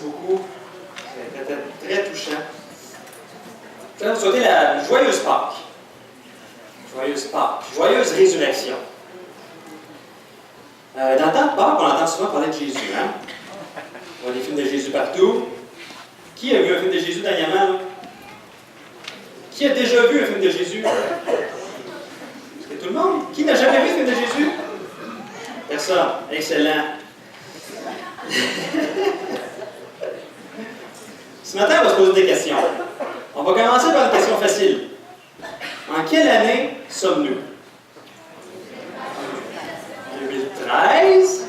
beaucoup. C'était très touchant. Je vais vous souhaiter la joyeuse Pâques. Joyeuse Pâques. Joyeuse résurrection. Dans le temps de Pâques, on entend souvent parler de Jésus. Hein? On voit des films de Jésus partout. Qui a vu un film de Jésus dernièrement? Qui a déjà vu un film de Jésus? C'est tout le monde. Qui n'a jamais vu un film de Jésus? Personne. Excellent. Ce matin, on va se poser des questions. On va commencer par une question facile. En quelle année sommes-nous? 2013?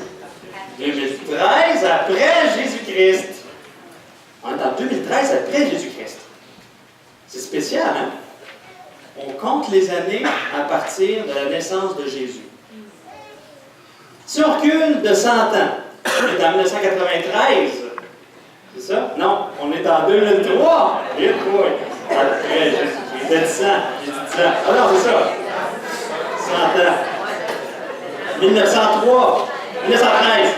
2013 après Jésus-Christ. On est en 2013 après Jésus-Christ. C'est spécial, hein? On compte les années à partir de la naissance de Jésus. Si on recule de 100 ans, on est en 1993. C'est ça? Non, on est en 2003. Vite, oui. Après Jésus-Christ. J'ai dit 100. J'ai dit 100. Ah non, c'est ça. 100 ans. 1903. 1913.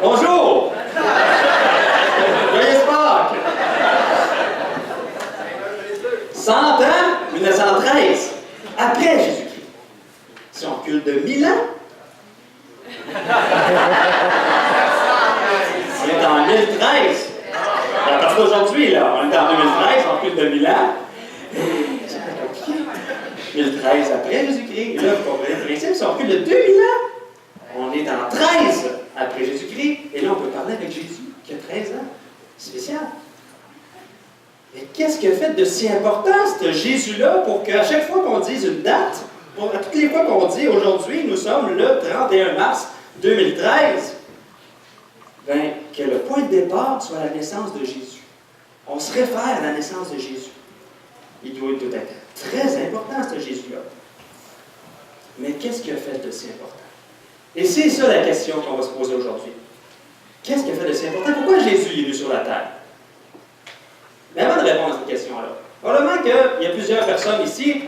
Bonjour! Joyeuse Pâques! 100 ans, 1913, après Jésus-Christ. Si on recule de 1000 ans, on est en 1013. À partir d'aujourd'hui, là, on est en 2013, on recule de 1000 ans. C'est pas compliqué. 1013 après Jésus-Christ. Là, vous comprenez le principe, si on recule de 2000 ans, on est en 13 après Jésus-Christ. Et là, on peut parler avec Jésus, qui a 13 ans. Spécial. Mais qu'est-ce qu'il a fait de si important, ce Jésus-là, pour qu'à chaque fois qu'on dise une date, à toutes les fois qu'on dit aujourd'hui, nous sommes le 31 mars 2013, bien, que le point de départ soit la naissance de Jésus. On se réfère à la naissance de Jésus. Il doit être très important, ce Jésus-là. Mais qu'est-ce qu'il a fait de si important? Et c'est ça la question qu'on va se poser aujourd'hui. Qu'est-ce qu'il a fait de si important? Pourquoi Jésus est venu sur la terre? Mais avant de répondre à cette question-là, probablement qu'il y a plusieurs personnes ici,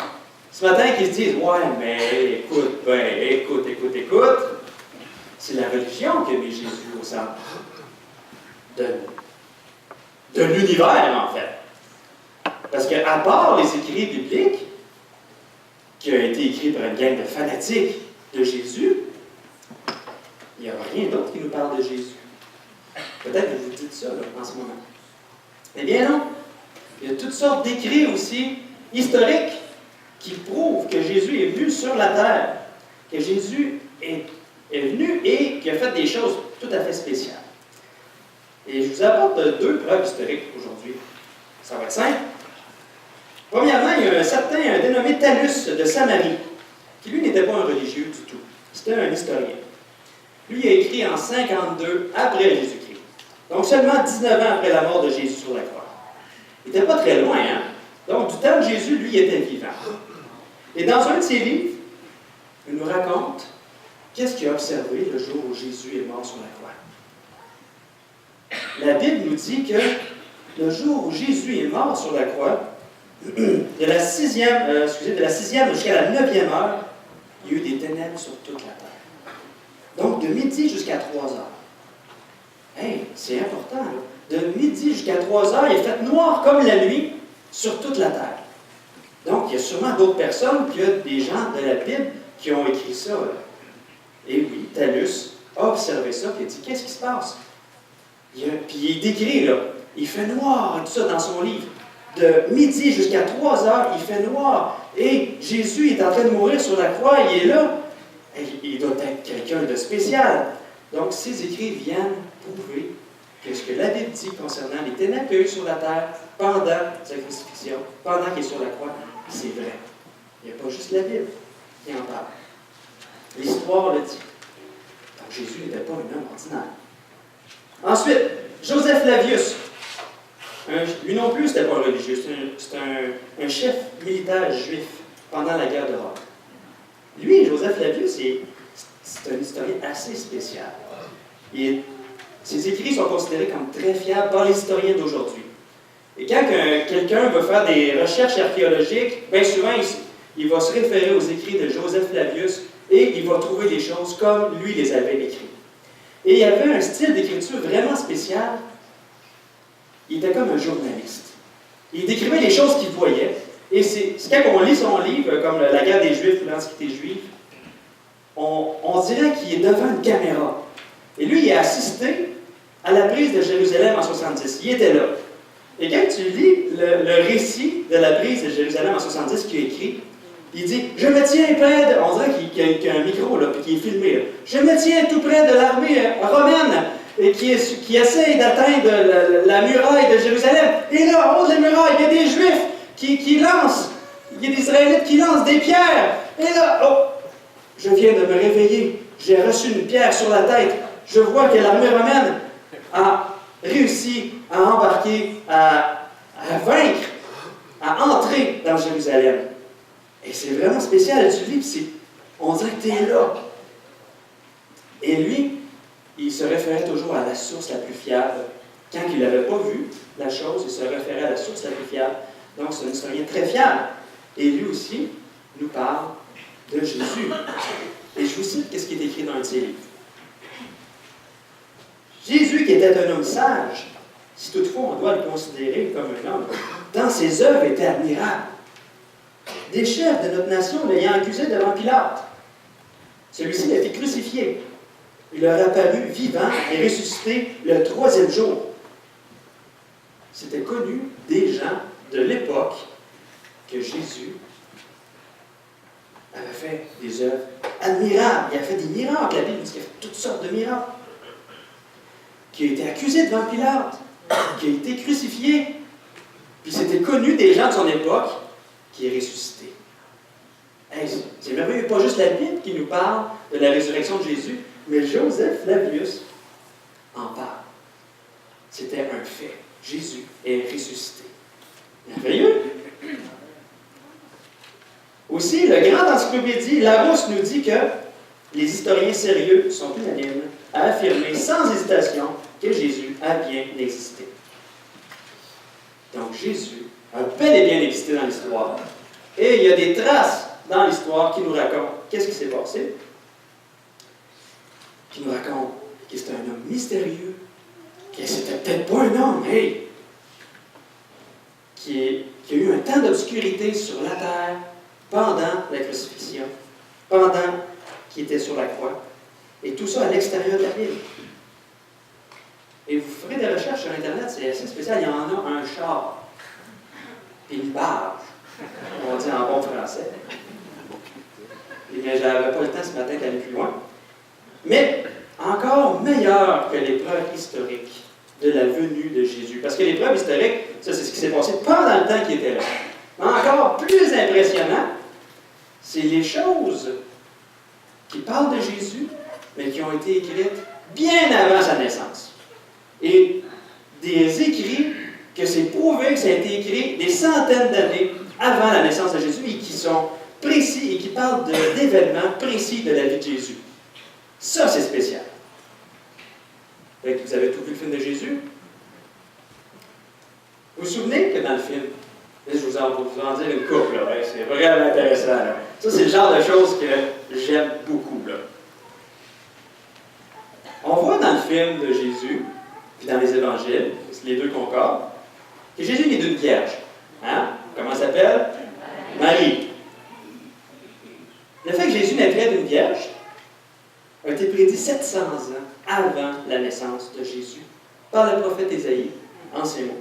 ce matin, qui se disent « Ouais, mais écoute, écoute, c'est la religion qui a mis Jésus au centre de l'univers, en fait. » Parce qu'à part les écrits bibliques, qui ont été écrits par une gang de fanatiques de Jésus, il n'y a rien d'autre qui nous parle de Jésus. Peut-être que vous dites ça là, en ce moment. Eh bien non. Il y a toutes sortes d'écrits aussi historiques qui prouvent que Jésus est venu sur la terre, que Jésus est venu et qu'il a fait des choses tout à fait spéciales. Et je vous apporte deux preuves historiques aujourd'hui. Ça va être simple. Premièrement, il y a un dénommé Talus de Samarie, qui lui n'était pas un religieux du tout. C'était un historien. Lui il a écrit en 52 après Jésus-Christ. Donc seulement 19 ans après la mort de Jésus sur la croix. Il n'était pas très loin, hein? Donc du temps de Jésus, lui, il était vivant. Et dans un de ses livres, il nous raconte qu'est-ce qu'il a observé le jour où Jésus est mort sur la croix. La Bible nous dit que le jour où Jésus est mort sur la croix, de la 6e jusqu'à la 9e heure, il y a eu des ténèbres sur toute la terre. Donc, de midi jusqu'à 3 heures. Hey, c'est important, là. De midi jusqu'à 3 heures, il a fait noir comme la nuit sur toute la terre. Donc, il y a sûrement d'autres personnes que des gens de la Bible qui ont écrit ça. Là. Et oui, Talus a observé ça et a dit, qu'est-ce qui se passe? Puis il décrit, là, il fait noir et tout ça dans son livre. De midi jusqu'à 3 heures, il fait noir. Et Jésus est en train de mourir sur la croix, il est là. Et il doit être quelqu'un de spécial. Donc, ces écrits viennent prouver que ce que la Bible dit concernant les ténèbres qu'il y a eu sur la terre pendant sa crucifixion, pendant qu'il est sur la croix, c'est vrai. Il n'y a pas juste la Bible qui en parle. L'histoire le dit. Donc, Jésus n'était pas un homme ordinaire. Ensuite, Joseph Flavius. Lui non plus, c'était pas un religieux. C'est un chef militaire juif pendant la guerre de Rome. Lui, Joseph Flavius, c'est un historien assez spécial. Ses écrits sont considérés comme très fiables par les historiens d'aujourd'hui. Et quand quelqu'un veut faire des recherches archéologiques, bien souvent, il va se référer aux écrits de Joseph Flavius et il va trouver les choses comme lui les avait écrites. Et il y avait un style d'écriture vraiment spécial. Il était comme un journaliste. Il décrivait les choses qu'il voyait. Et c'est quand on lit son livre, comme La guerre des Juifs ou l'Antiquité juive, on dirait qu'il est devant une caméra. Et lui, il a assisté à la prise de Jérusalem en 70. Il était là. Et quand tu lis le récit de la prise de Jérusalem en 70 qu'il a écrit, il dit « Je me tiens près de... » On dirait qu'il y a un micro, là, puis qu'il est filmé. Là. « Je me tiens tout près de l'armée romaine et qui essaye d'atteindre la muraille de Jérusalem. Et là, en haut de la muraille, il y a des Juifs qui lancent, il y a des Israélites qui lancent des pierres. Et là, oh, je viens de me réveiller. J'ai reçu une pierre sur la tête. Je vois que l'armée romaine a réussi à embarquer, à vaincre, à entrer dans Jérusalem. Et c'est vraiment spécial. Tu lis, on dirait que tu es là. Et lui, il se référait toujours à la source la plus fiable. Quand il n'avait pas vu la chose, il se référait à la source la plus fiable. Donc, c'est un historien très fiable. Et lui aussi nous parle de Jésus. Et je vous cite ce qui est écrit dans un de ses livres. Jésus, qui était un homme sage, si toutefois on doit le considérer comme un homme, dans ses œuvres était admirable. Des chefs de notre nation l'ayant accusé devant Pilate. Celui-ci l'a été crucifié. Il leur apparut vivant et ressuscité le 3e jour. C'était connu des gens de l'époque que Jésus avait fait des œuvres admirables. Il a fait des miracles. La Bible dit qu'il a fait toutes sortes de miracles. Qui a été accusé devant Pilate, qui a été crucifié. Puis c'était connu des gens de son époque qui est ressuscité. Hey, c'est merveilleux. Pas juste la Bible qui nous parle de la résurrection de Jésus, mais Joseph Flavius en parle. C'était un fait. Jésus est ressuscité. Merveilleux. Aussi, le grand encyclopédie Larousse nous dit que les historiens sérieux sont unanimes à affirmer sans hésitation que Jésus a bien existé. Donc Jésus a bel et bien existé dans l'histoire. Et il y a des traces dans l'histoire qui nous racontent qu'est-ce qui s'est passé. Qui nous racontent que c'était un homme mystérieux, que c'était peut-être pas un homme, hey! Qui a eu un temps d'obscurité sur la terre pendant la crucifixion, pendant qu'il était sur la croix, et tout ça à l'extérieur de la ville. Et vous ferez des recherches sur Internet, c'est assez spécial. Il y en a un char, et une barge, on dit en bon français. Mais je n'avais pas le temps ce matin d'aller plus loin. Mais encore meilleur que les preuves historiques de la venue de Jésus. Parce que les preuves historiques, ça c'est ce qui s'est passé pendant le temps qu'il était là. Mais encore plus impressionnant, c'est les choses qui parlent de Jésus, mais qui ont été écrites bien avant sa naissance. Et des écrits que c'est prouvé que ça a été écrit des centaines d'années avant la naissance de Jésus et qui sont précis et qui parlent d'événements précis de la vie de Jésus. Ça, c'est spécial. Fait que vous avez tout vu le film de Jésus? Vous vous souvenez que dans le film, là, je vous en dire une couple, là, c'est vraiment intéressant. Là. Ça, c'est le genre de choses que j'aime beaucoup. Là. On voit dans le film de Jésus, puis dans les évangiles, les deux concordent, que Jésus est d'une vierge. Hein? Comment elle s'appelle? Marie. Le fait que Jésus naîtrait d'une vierge a été prédit 700 ans avant la naissance de Jésus par le prophète Ésaïe en ces mots.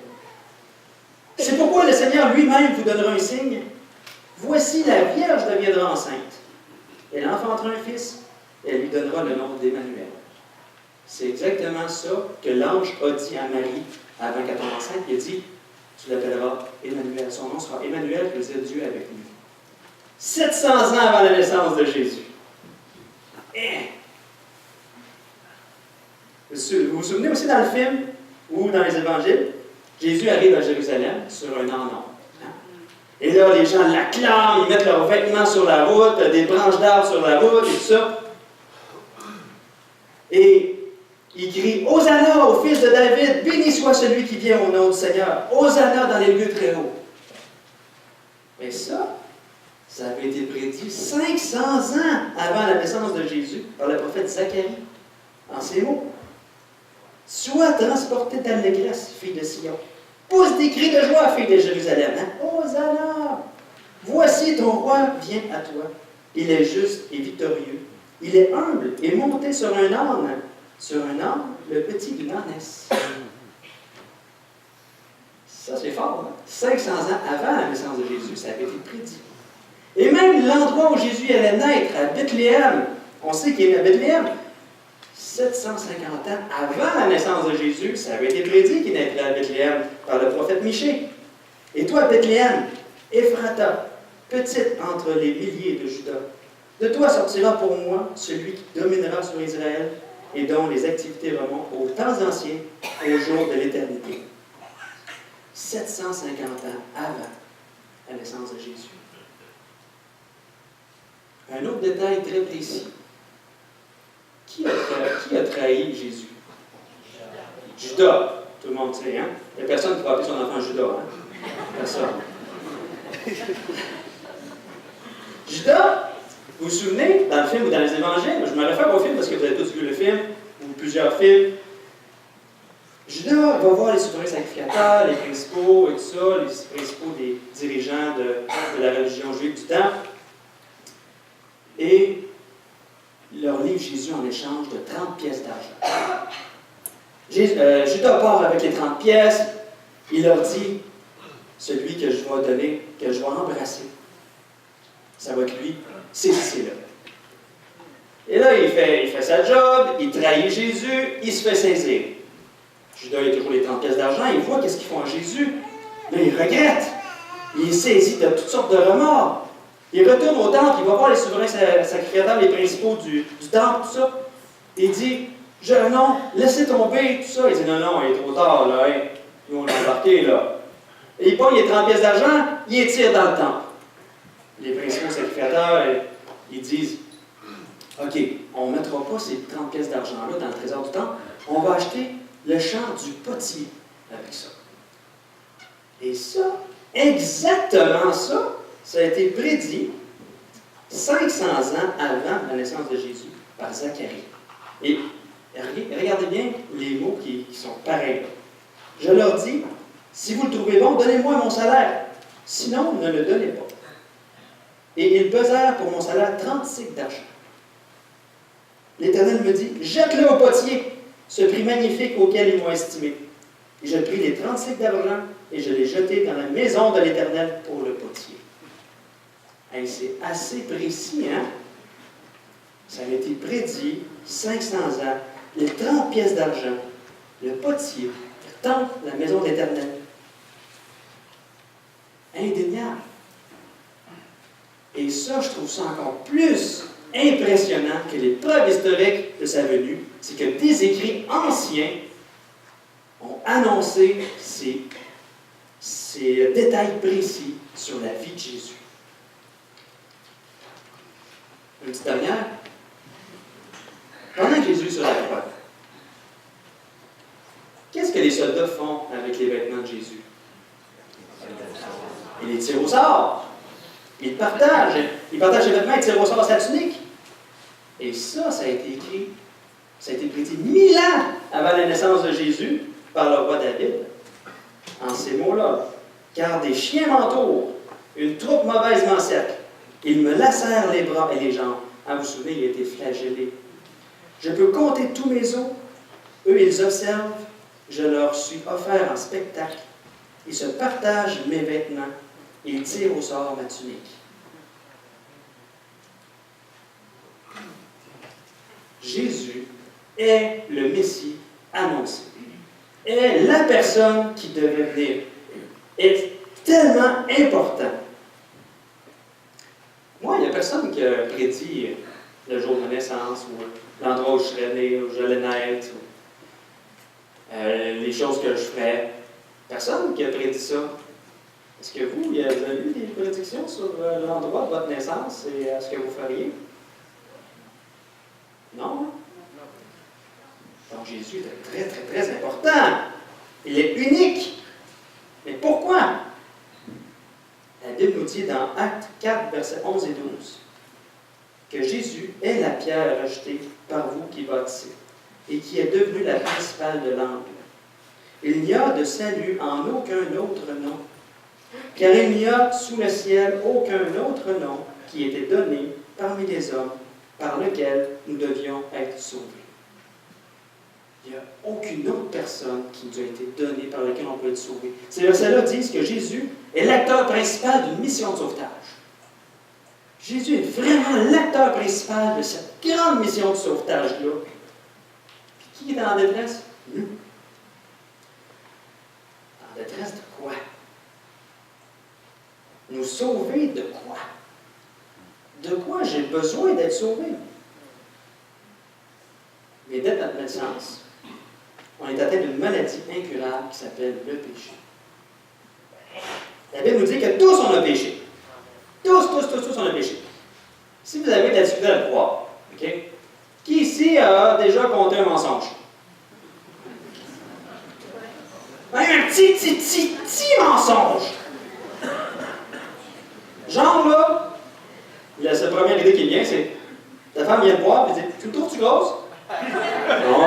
C'est pourquoi le Seigneur lui-même vous donnera un signe. Voici, la Vierge deviendra enceinte. Elle enfantera un fils, et elle lui donnera le nom d'Emmanuel. C'est exactement ça que l'ange a dit à Marie avant qu'elle tombe enceinte. Il a dit, tu l'appelleras Emmanuel. Son nom sera Emmanuel, qui veut dire Dieu avec nous. 700 ans avant la naissance de Jésus. Vous vous souvenez aussi dans le film, ou dans les évangiles, Jésus arrive à Jérusalem sur un ânon. Et là, les gens l'acclament, ils mettent leurs vêtements sur la route, des branches d'arbres sur la route et tout ça. Et ils crient « Hosanna au fils de David, béni soit celui qui vient au nom du Seigneur. Hosanna dans les lieux très hauts. » Mais ça, Ça avait été prédit 500 ans avant la naissance de Jésus par le prophète Zacharie, en ces mots. Sois transportée d'allégresse, fille de Sion. Pousse des cris de joie, fille de Jérusalem. Hein? Hosanna! Voici ton roi vient à toi. Il est juste et victorieux. Il est humble et monté sur un âne. Sur un âne, le petit d'une ânesse. Ça, c'est fort, hein? 500 ans avant la naissance de Jésus, ça avait été prédit. Et même l'endroit où Jésus allait naître, à Bethléem, on sait qu'il est à Bethléem, 750 ans avant la naissance de Jésus, ça avait été prédit qu'il naîtrait à Bethléem par le prophète Michée. Et toi, Bethléem, Ephrata, petite entre les milliers de Juda, de toi sortira pour moi celui qui dominera sur Israël et dont les activités remontent aux temps anciens, au jour de l'éternité. 750 ans avant la naissance de Jésus. Un autre détail très précis. Qui a trahi Jésus? Judas. Tout le monde sait, hein? Il n'y a personne qui va appeler son enfant Judas, hein? Personne. Judas, vous vous souvenez, dans le film ou dans les évangiles, je me réfère au film parce que vous avez tous vu le film, ou plusieurs films. Judas va voir les souverains sacrificateurs, les principaux et tout ça, les principaux des dirigeants de la religion juive du temps. Et il leur livre Jésus en échange de 30 pièces d'argent. Judas part avec les 30 pièces. Il leur dit, celui que je vais donner, que je vais embrasser, ça va être lui, c'est ici, là. Et là, il fait sa job, il trahit Jésus, il se fait saisir. Judas a toujours les 30 pièces d'argent, il voit qu'est-ce qu'ils font à Jésus. Là, il regrette. Il est saisi de toutes sortes de remords. Il retourne au temple, il va voir les souverains sacrificateurs, les principaux du temple, tout ça. Il dit, non, laissez tomber, tout ça. Il dit, non, il est trop tard, là, hein. Nous, on est embarqués, là. Et il pogne les 30 pièces d'argent, il les tire dans le temple. Les principaux sacrificateurs, ils disent, OK, on ne mettra pas ces 30 pièces d'argent-là dans le trésor du temple, on va acheter le champ du potier avec ça. Et ça, exactement ça, ça a été prédit 500 ans avant la naissance de Jésus par Zacharie. Et regardez bien les mots qui sont pareils. Je leur dis, si vous le trouvez bon, donnez-moi mon salaire. Sinon, ne le donnez pas. Et ils pesèrent pour mon salaire 30 cycles d'argent. L'Éternel me dit, jette-le au potier, ce prix magnifique auquel ils m'ont estimé. Et je pris les 30 cycles d'argent et je les jetai dans la maison de l'Éternel pour le potier. Hey, c'est assez précis, hein? Ça a été prédit 500 ans, les 30 pièces d'argent, le potier, le temple, la maison de l'Éternel. Indéniable. Et ça, je trouve ça encore plus impressionnant que les preuves historiques de sa venue, c'est que des écrits anciens ont annoncé ces détails précis sur la vie de Jésus. Une petite dernière. Pendant que Jésus est sur la croix, qu'est-ce que les soldats font avec les vêtements de Jésus? Ils les tirent au sort. Ils partagent les vêtements et tirent au sort sa tunique. Et ça a été écrit, ça a été prédit 1000 ans avant la naissance de Jésus par le roi David. En ces mots-là, car des chiens m'entourent, une troupe mauvaise m'encercle. Ils me lacèrent les bras et les jambes. Ah, vous vous souvenez, il a été flagellé. Je peux compter tous mes os. Eux, ils observent. Je leur suis offert en spectacle. Ils se partagent mes vêtements. Ils tirent au sort ma tunique. Jésus est le Messie annoncé. Est la personne qui devait venir. Est tellement important. Moi, il n'y a personne qui a prédit le jour de naissance ou l'endroit où je serais né, où j'allais naître, ou les choses que je ferais. Personne qui a prédit ça. Est-ce que vous avez eu des prédictions sur l'endroit de votre naissance et ce que vous feriez? Non? Donc Jésus est très, très, très important. Il est unique. Mais pourquoi? La Bible nous dit dans Actes 4, versets 11 et 12, que Jésus est la pierre rejetée par vous qui bâtissez et qui est devenue la principale de l'angle. Il n'y a de salut en aucun autre nom, car il n'y a sous le ciel aucun autre nom qui ait été donné parmi les hommes par lequel nous devions être sauvés. Il n'y a aucune autre personne qui nous a été donnée par laquelle on peut être sauvé. Ces versets-là disent que Jésus est l'acteur principal d'une mission de sauvetage. Jésus est vraiment l'acteur principal de cette grande mission de sauvetage-là. Puis qui est en détresse? Nous. En détresse de quoi? Nous sauver de quoi? De quoi j'ai besoin d'être sauvé? Mais dès notre naissance, on est atteint d'une maladie incurable qui s'appelle le péché. La Bible nous dit que tous on a péché. Tous on a péché. Si vous avez de la difficulté à le croire, OK? Qui ici a déjà compté un mensonge? Un petit mensonge! Genre là, la première idée qui vient, c'est ta femme vient te voir et dit tu me trouves-tu grosse? Non!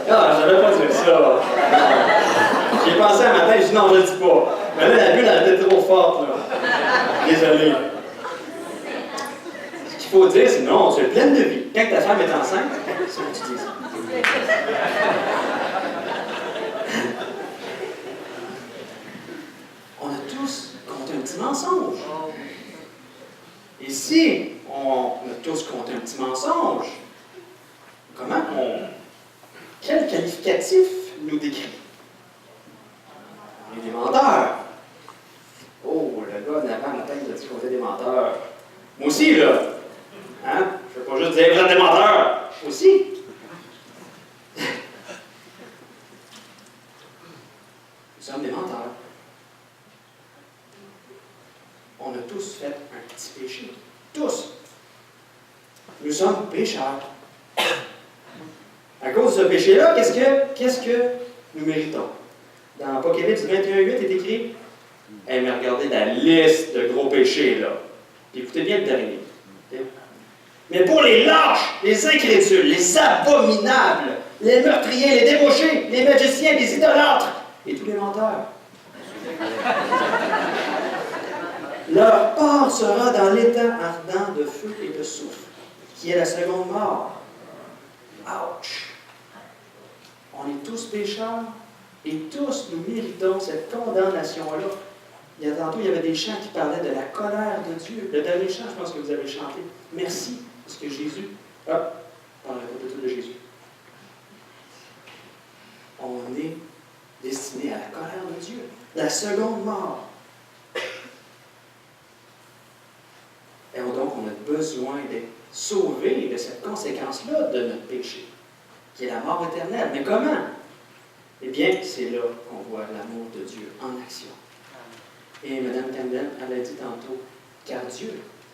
Ah, j'avais pas dit ça. J'ai pensé un matin, j'ai dit non, je le dis pas. Mais là, la bulle, elle était trop forte, là. Désolé. Ce qu'il faut dire, c'est non, tu es pleine de vie. Quand ta femme est enceinte, c'est ce que tu dis. On a tous compté un petit mensonge. Et si on a tous compté un petit mensonge, quel qualificatif nous décrit? On est des menteurs. Oh, le gars d'avant matin nous a dit qu'on était des menteurs. Moi aussi, là. Hein? Je ne veux pas juste dire vous êtes des menteurs. Moi aussi. Nous sommes des menteurs. On a tous fait un petit péché. Tous. Nous sommes pécheurs. À cause de ce péché-là, qu'est-ce que nous méritons? Dans Apocalypse 21:8 est écrit hey, mais regardez la liste de gros péchés, là. Puis écoutez bien le dernier. Okay? Mais pour les lâches, les incrédules, les abominables, les meurtriers, les débauchés, les magiciens, les idolâtres et tous les menteurs, leur part sera dans l'étang ardent de feu et de soufre, qui est la seconde mort. Ouch! On est tous pécheurs et tous nous méritons cette condamnation-là. Tantôt, il y avait des chants qui parlaient de la colère de Dieu. Le dernier chant, je pense que vous avez chanté. Merci, parce que Jésus... Hop, on parle pas tout de Jésus. On est destiné à la colère de Dieu. La seconde mort. Et donc, on a besoin d'être sauvés de cette conséquence-là de notre péché, qui est la mort éternelle. Mais comment? Eh bien, c'est là qu'on voit l'amour de Dieu en action. Et Mme Campbell, elle a dit tantôt, car Dieu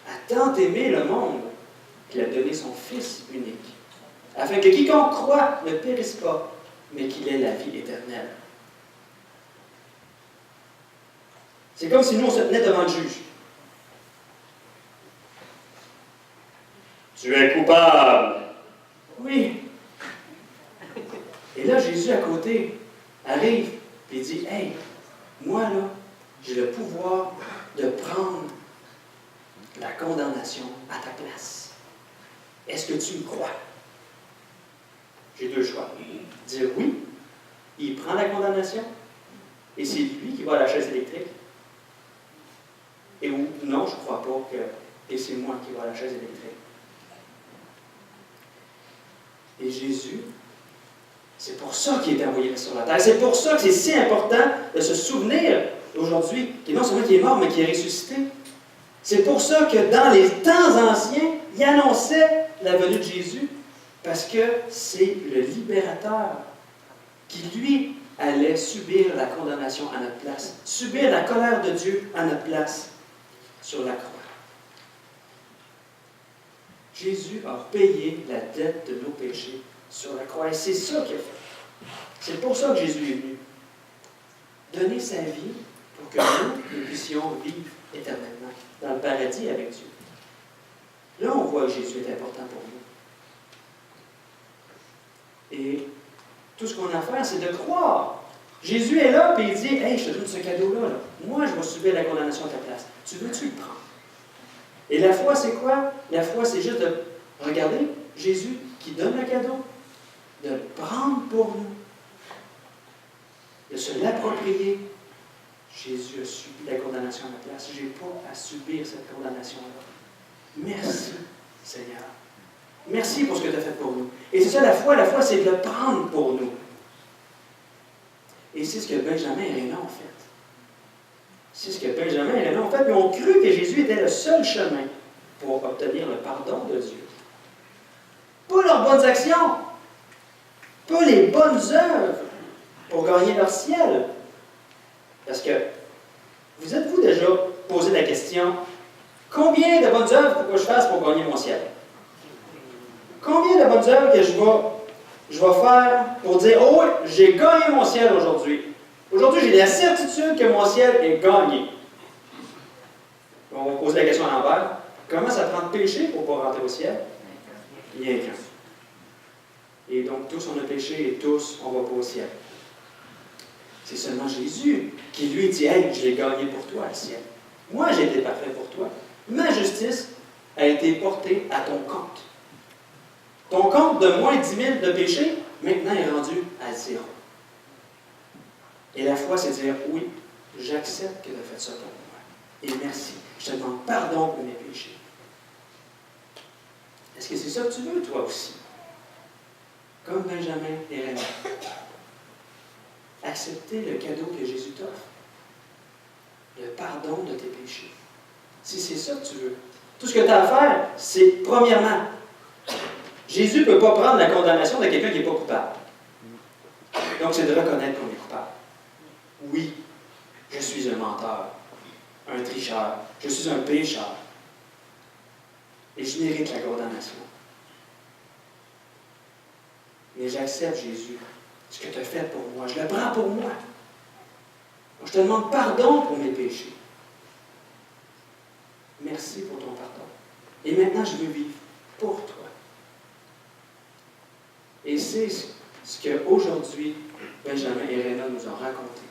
a tant aimé le monde qu'il a donné son Fils unique, afin que quiconque croit ne périsse pas, mais qu'il ait la vie éternelle. C'est comme si nous, on se tenait devant le juge. Tu es coupable. Oui. Et là, Jésus à côté arrive et dit, hey, moi là, j'ai le pouvoir de prendre la condamnation à ta place. Est-ce que tu me crois? J'ai deux choix. Dire oui, il prend la condamnation, et c'est lui qui va à la chaise électrique. Et ou non, je ne crois pas que, et c'est moi qui vais à la chaise électrique. Et Jésus, c'est pour ça qu'il est envoyé sur la terre. C'est pour ça que c'est si important de se souvenir aujourd'hui, qu'il non seulement qu'il est mort, mais qu'il est ressuscité. C'est pour ça que dans les temps anciens, il annonçait la venue de Jésus, parce que c'est le libérateur qui, lui, allait subir la condamnation à notre place, subir la colère de Dieu à notre place sur la croix. Jésus a payé la dette de nos péchés sur la croix, et c'est ça qu'il a fait. C'est pour ça que Jésus est venu. Donner sa vie pour que nous puissions vivre éternellement dans le paradis avec Dieu. Là, on voit que Jésus est important pour nous. Et tout ce qu'on a à faire, c'est de croire. Jésus est là, et il dit, « Hey, je te donne ce cadeau-là. Là. Moi, je vais subir la condamnation à ta place. Tu veux-tu le prendre? » Et la foi, c'est quoi? La foi, c'est juste de regarder Jésus qui donne le cadeau, de le prendre pour nous, de se l'approprier. Jésus a subi la condamnation à ma place. Je n'ai pas à subir cette condamnation-là. Merci, Seigneur. Merci pour ce que tu as fait pour nous. Et c'est ça la foi. La foi, c'est de le prendre pour nous. Et c'est ce que Benjamin et Rénan ont fait. C'est ce que Benjamin et Rénan ont fait. Ils ont cru que Jésus était le seul chemin pour obtenir le pardon de Dieu. Pas leurs bonnes actions. Pas les bonnes œuvres pour gagner leur ciel. Parce que, vous êtes-vous déjà posé la question, combien de bonnes œuvres faut que je fasse pour gagner mon ciel? Combien de bonnes œuvres que je vais faire pour dire, oh oui, j'ai gagné mon ciel aujourd'hui. Aujourd'hui, j'ai la certitude que mon ciel est gagné. On va poser la question à l'envers. Comment ça prend de péché pour ne pas rentrer au ciel? Rien qu'un. Et donc, tous on a péché et tous on ne va pas au ciel. C'est seulement Jésus qui lui dit, « Hey, je l'ai gagné pour toi, le ciel. Moi, j'ai été parfait pour toi. Ma justice a été portée à ton compte. Ton compte de moins 10 000 de péché, maintenant est rendu à 0. Et la foi, c'est dire, oui, j'accepte que tu as fait ça pour moi. Et merci. Je te demande pardon pour mes péchés. Est-ce que c'est ça que tu veux, toi aussi? Comme Benjamin et Rénan. Accepter le cadeau que Jésus t'offre. Le pardon de tes péchés. Si c'est ça que tu veux. Tout ce que tu as à faire, c'est, premièrement, Jésus ne peut pas prendre la condamnation de quelqu'un qui n'est pas coupable. Donc, c'est de reconnaître qu'on est coupable. Oui, je suis un menteur, un tricheur, je suis un pécheur. Et je mérite la condamnation. Mais j'accepte, Jésus, ce que tu as fait pour moi. Je le prends pour moi. Je te demande pardon pour mes péchés. Merci pour ton pardon. Et maintenant, je veux vivre pour toi. Et c'est ce qu'aujourd'hui, Benjamin et Rénan nous ont raconté.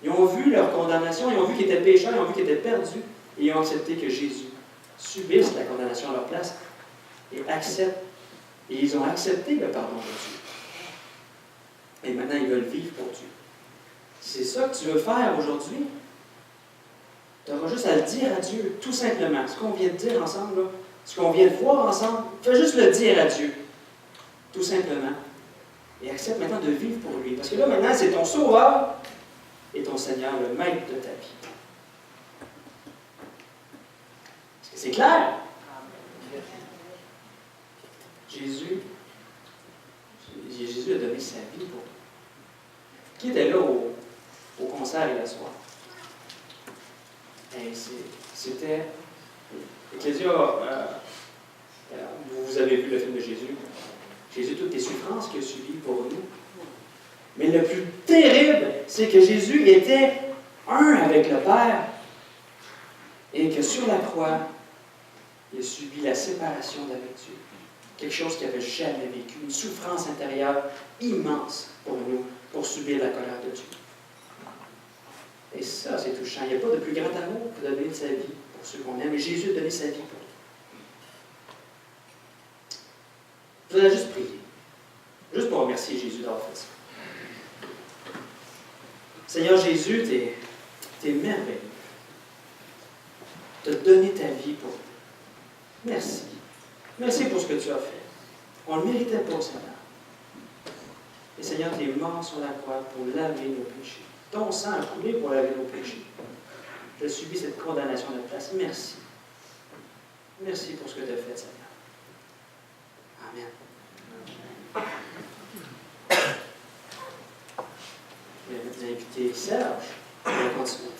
Ils ont vu leur condamnation, ils ont vu qu'ils étaient pécheurs, ils ont vu qu'ils étaient perdus, et ils ont accepté que Jésus subisse la condamnation à leur place, et ils ont accepté le pardon de Dieu. Et maintenant, ils veulent vivre pour Dieu. C'est ça que tu veux faire aujourd'hui. Tu auras juste à le dire à Dieu, tout simplement. Ce qu'on vient de dire ensemble, là, ce qu'on vient de voir ensemble, fais juste le dire à Dieu. Tout simplement. Et accepte maintenant de vivre pour lui. Parce que là, maintenant, c'est ton sauveur et ton Seigneur, le maître de ta vie. Est-ce que c'est clair? Jésus a donné sa vie pour toi. Qui était là au concert hier soir? C'était Ecclésia, vous avez vu le film de Jésus. Jésus, toutes les souffrances qu'il a subies pour nous. Mais le plus terrible, c'est que Jésus était un avec le Père et que sur la croix, il a subi la séparation d'avec Dieu. Quelque chose qu'il n'avait jamais vécu, une souffrance intérieure immense pour nous, pour subir la colère de Dieu. Et ça, c'est touchant. Il n'y a pas de plus grand amour que de donner sa vie pour ceux qu'on aime. Et Jésus a donné sa vie pour nous. Je voudrais juste prier. Juste pour remercier Jésus d'avoir fait ça. Seigneur Jésus, tu es merveilleux. Tu as donné ta vie pour nous. Merci. Merci pour ce que tu as fait. On ne le méritait pas, Seigneur. Et Seigneur, tu es mort sur la croix pour laver nos péchés. Ton sang a coulé pour laver nos péchés. Je subis cette condamnation de place. Merci. Merci pour ce que tu as fait, Seigneur. Amen. Je vais vous inviter Serge à continuer.